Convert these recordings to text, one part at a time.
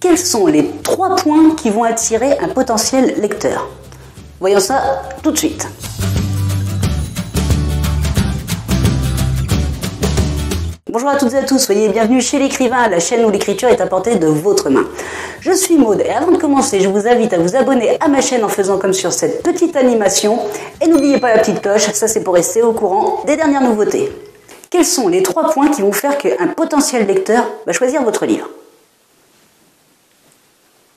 quels sont les 3 points qui vont attirer un potentiel lecteur? Voyons ça tout de suite. Bonjour à toutes et à tous, soyez bienvenus chez l'écrivain, la chaîne où l'écriture est à portée de votre main. Je suis Maud et avant de commencer, je vous invite à vous abonner à ma chaîne en faisant comme sur cette petite animation. Et n'oubliez pas la petite cloche, ça c'est pour rester au courant des dernières nouveautés. Quels sont les 3 points qui vont faire qu'un potentiel lecteur va choisir votre livre?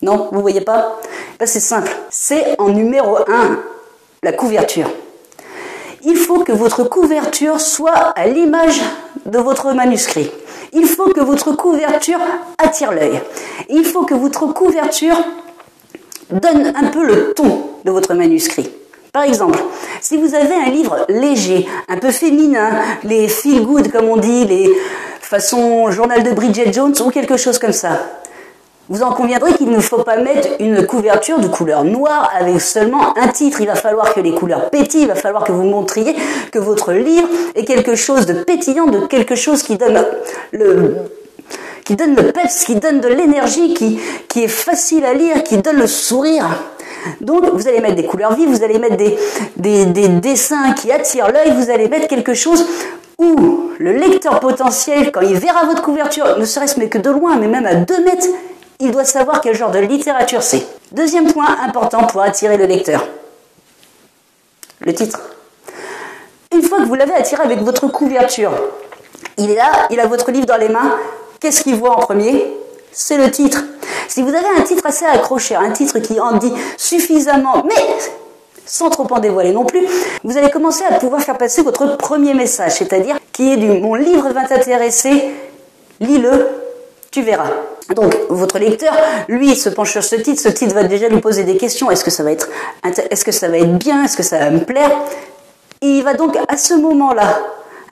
Non, vous voyez pas? Ben, c'est simple, c'est en numéro 1, la couverture. Il faut que votre couverture soit à l'image de votre manuscrit. Il faut que votre couverture attire l'œil. Il faut que votre couverture donne un peu le ton de votre manuscrit. Par exemple, si vous avez un livre léger, un peu féminin, les feel good comme on dit, les façons journal de Bridget Jones ou quelque chose comme ça, vous en conviendrez qu'il ne faut pas mettre une couverture de couleur noire avec seulement un titre. Il va falloir que les couleurs pétillent, il va falloir que vous montriez que votre livre est quelque chose de pétillant, de quelque chose qui donne le peps, qui donne de l'énergie, qui est facile à lire, qui donne le sourire. Donc vous allez mettre des couleurs vives, vous allez mettre des dessins qui attirent l'œil, vous allez mettre quelque chose où le lecteur potentiel, quand il verra votre couverture, ne serait-ce mais que de loin, mais même à 2 mètres, il doit savoir quel genre de littérature c'est. Deuxième point important pour attirer le lecteur. Le titre. Une fois que vous l'avez attiré avec votre couverture, il est là, il a votre livre dans les mains. Qu'est-ce qu'il voit en premier? C'est le titre. Si vous avez un titre assez accrocheur, un titre qui en dit suffisamment, mais sans trop en dévoiler non plus, vous allez commencer à pouvoir faire passer votre premier message, c'est-à-dire qui est du « mon livre va t'intéresser, lis-le, tu verras ». Donc, votre lecteur, lui, se penche sur ce titre va déjà lui poser des questions. Est-ce que ça va être bien? Est-ce que ça va me plaire? Et il va donc, à ce moment-là,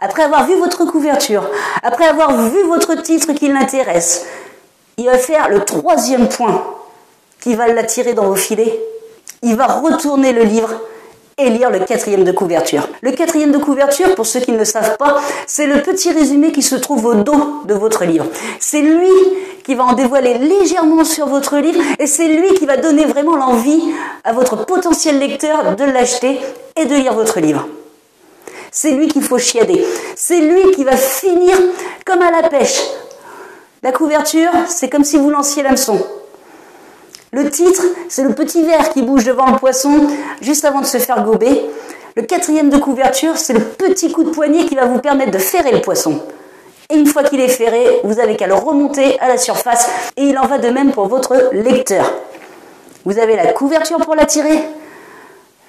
après avoir vu votre couverture, après avoir vu votre titre qui l'intéresse, il va faire le 3e point qui va l'attirer dans vos filets. Il va retourner le livre et lire le 4e de couverture. Le 4e de couverture, pour ceux qui ne le savent pas, c'est le petit résumé qui se trouve au dos de votre livre. C'est lui qui va en dévoiler légèrement sur votre livre et c'est lui qui va donner vraiment l'envie à votre potentiel lecteur de l'acheter et de lire votre livre. C'est lui qu'il faut chiader. C'est lui qui va finir comme à la pêche. La couverture, c'est comme si vous lanciez l'hameçon. Le titre, c'est le petit ver qui bouge devant le poisson juste avant de se faire gober. Le 4e de couverture, c'est le petit coup de poignet qui va vous permettre de ferrer le poisson. Et une fois qu'il est ferré, vous avez qu'à le remonter à la surface. Et il en va de même pour votre lecteur. Vous avez la couverture pour l'attirer,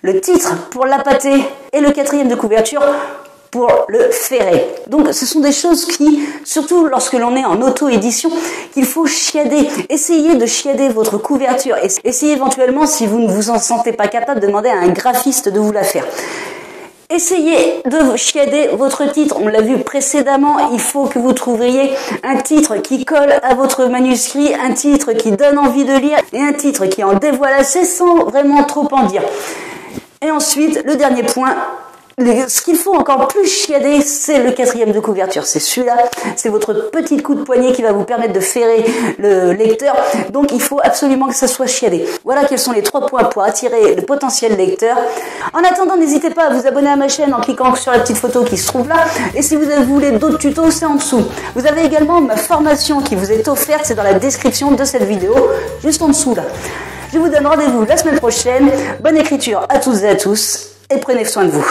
le titre pour l'appâter et le 4e de couverture pour le ferrer. Donc ce sont des choses qui, surtout lorsque l'on est en auto-édition, qu'il faut chiader. Essayez de chiader votre couverture. Essayez éventuellement, si vous ne vous en sentez pas capable, de demander à un graphiste de vous la faire. Essayez de chiader votre titre. On l'a vu précédemment, il faut que vous trouviez un titre qui colle à votre manuscrit, un titre qui donne envie de lire et un titre qui en dévoile assez sans vraiment trop en dire. Et ensuite, le dernier point, ce qu'il faut encore plus chiader, c'est le 4e de couverture. C'est celui-là, c'est votre petit coup de poignet qui va vous permettre de ferrer le lecteur. Donc il faut absolument que ça soit chiadé. Voilà quels sont les 3 points pour attirer le potentiel lecteur. En attendant, n'hésitez pas à vous abonner à ma chaîne en cliquant sur la petite photo qui se trouve là. Et si vous voulez d'autres tutos, c'est en dessous. Vous avez également ma formation qui vous est offerte, c'est dans la description de cette vidéo, juste en dessous là. Je vous donne rendez-vous la semaine prochaine. Bonne écriture à toutes et à tous et prenez soin de vous.